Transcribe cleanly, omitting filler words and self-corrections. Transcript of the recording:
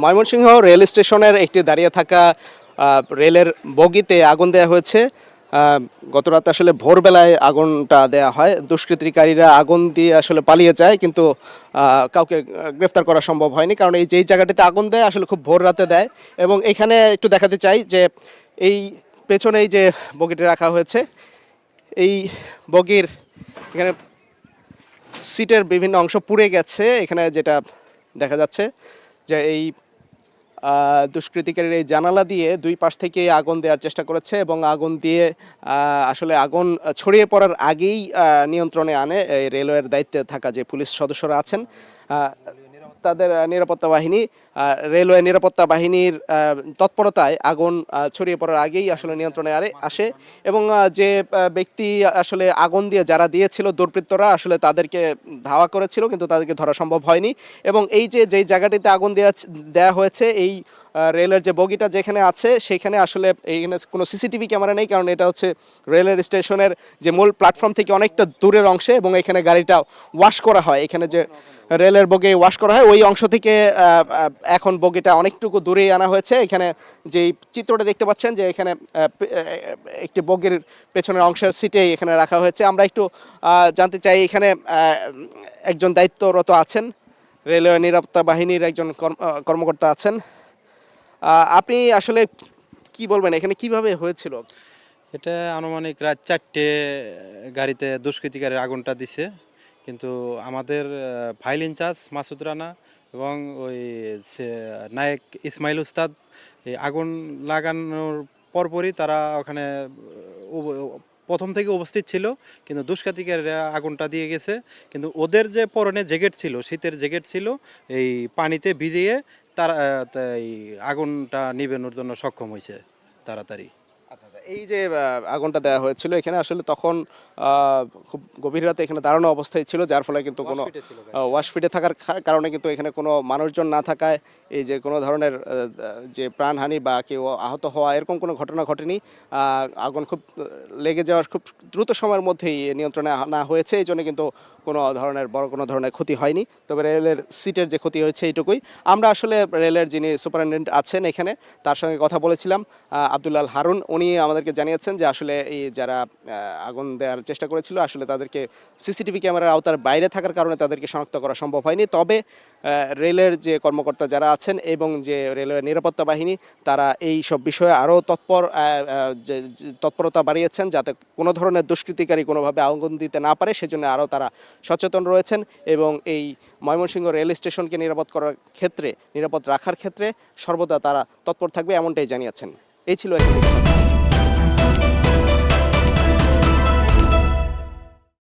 Mymensingh rail স্টেশনের একটি দাঁড়িয়ে থাকা রেলের বগিতে আগুন দেওয়া হয়েছে। গতরাত আসলে ভোরবেলায় আগুনটা দেয়া হয়। দুষ্কৃতিকারীরা আগুন দিয়ে আসলে পালিয়ে যায়, কিন্তু কাউকে গ্রেফতার করা সম্ভব হয়নি, কারণ এই যেই জায়গাটিতে আগুন দেয় আসলে খুব ভোর রাতে দেয়। এবং এখানে একটু দেখাতে চাই যে এই পেছনেই যে বগিটি রাখা হয়েছে, এই বগির এখানে সিটের বিভিন্ন অংশ পুড়ে গেছে। এখানে যেটা দেখা যাচ্ছে যে এই দুষ্কৃতিকারীর এই জানালা দিয়ে দুই পাশ থেকে আগুন দেওয়ার চেষ্টা করেছে, এবং আগুন দিয়ে আসলে আগুন ছড়িয়ে পড়ার আগেই নিয়ন্ত্রণে আনে এই রেলওয়ের দায়িত্বে থাকা যে পুলিশ সদস্যরা আছেন, তাদের নিরাপত্তা বাহিনী। রেলওয়ে নিরাপত্তা বাহিনীর তৎপরতায় আগুন ছড়িয়ে পড়ার আগেই আসলে নিয়ন্ত্রণে আসে, এবং যে ব্যক্তি আসলে আগুন দিয়ে যারা দিয়েছিল, দুর্বৃত্তরা আসলে তাদেরকে ধাওয়া করেছিল, কিন্তু তাদেরকে ধরা সম্ভব হয়নি। এবং এই যে যেই জায়গাটিতে আগুন দেওয়া হয়েছে, এই রেলের যে বগিটা যেখানে আছে সেখানে আসলে এইখানে কোনো সিসিটিভি ক্যামেরা নেই, কারণ এটা হচ্ছে রেলের স্টেশনের যে মূল প্ল্যাটফর্ম থেকে অনেকটা দূরের অংশে, এবং এখানে গাড়িটা ওয়াশ করা হয়। এখানে যে রেলের বগি ওয়াশ করা হয় ওই অংশ থেকে এখন বগিটা অনেকটুকু দূরেই আনা হয়েছে। এখানে যেই চিত্রটা দেখতে পাচ্ছেন যে এখানে একটি বগির পেছনের অংশের সিটেই এখানে রাখা হয়েছে। আমরা একটু জানতে চাই, এখানে একজন দায়িত্বরত আছেন, রেলওয়ে নিরাপত্তা বাহিনীর একজন কর্মকর্তা আছেন। আপনি আসলে কি বলবেন, এখানে কিভাবে হয়েছিল? এটা আনুমানিক রাত 4টে গাড়িতে দুষ্কৃতিকারীর আগুনটা দিছে, কিন্তু আমাদের ফাইল ইনচার্জ মাসুদ রানা এবং ওই নায়েক ইসমাইল উস্তাদ এই আগুন লাগানোর পরপরই তারা ওখানে প্রথম থেকে উপস্থিত ছিল, কিন্তু দুষ্কৃতিকারীরা আগুনটা দিয়ে গেছে। কিন্তু ওদের যে পরনে জ্যাকেট ছিল, শীতের জ্যাকেট ছিল, এই পানিতে ভিজিয়ে তারা এই আগুনটা নিভানোর জন্য সক্ষম হয়েছে তাড়াতাড়ি। আচ্ছা আচ্ছা, এই যে আগুনটা দেওয়া হয়েছিল এখানে আসলে তখন খুব গভীর রাতে এখানে দাঁড়ানো অবস্থায় ছিল, যার ফলে কিন্তু কোনো ওয়াশফিটে থাকার কারণে কিন্তু এখানে কোনো মানুষজন না থাকায় এই যে কোনো ধরনের যে প্রাণহানি বা কেউ আহত হওয়া এরকম কোনো ঘটনা ঘটেনি। আগুন খুব লেগে যাওয়ার খুব দ্রুত সময়ের মধ্যেই নিয়ন্ত্রণে না হয়েছে, এই জন্য কিন্তু কোনো ধরনের বড় কোনো ধরনের ক্ষতি হয়নি। তবে রেলের সিটের যে ক্ষতি হয়েছে এইটুকুই। আমরা আসলে রেলের যিনি সুপারিনটেন্ডেন্ট আছেন এখানে, তার সঙ্গে কথা বলেছিলাম, আব্দুল্লাহ হারুন। উনি আমাদেরকে জানিয়েছেন যে আসলে এই যারা আগুন দেওয়ার চেষ্টা করেছিল আসলে তাদেরকে সিসিটিভি ক্যামেরার আওতার বাইরে থাকার কারণে তাদেরকে শনাক্ত করা সম্ভব হয়নি। তবে রেলের যে কর্মকর্তা যারা আছেন এবং যে রেলওয়ে নিরাপত্তা বাহিনী, তারা এই সব বিষয়ে আরও তৎপরতা বাড়িয়েছেন, যাতে কোনো ধরনের দুষ্কৃতিকারী কোনোভাবে আগুন দিতে না পারে, সেজন্য আরও তারা সচেতন রয়েছেন, এবং এই ময়মনসিংহ রেল স্টেশনকে নিরাপদ রাখার ক্ষেত্রে সর্বদা তারা তৎপর থাকবে, এমনটাই জানিয়েছেন। এই ছিল এখন।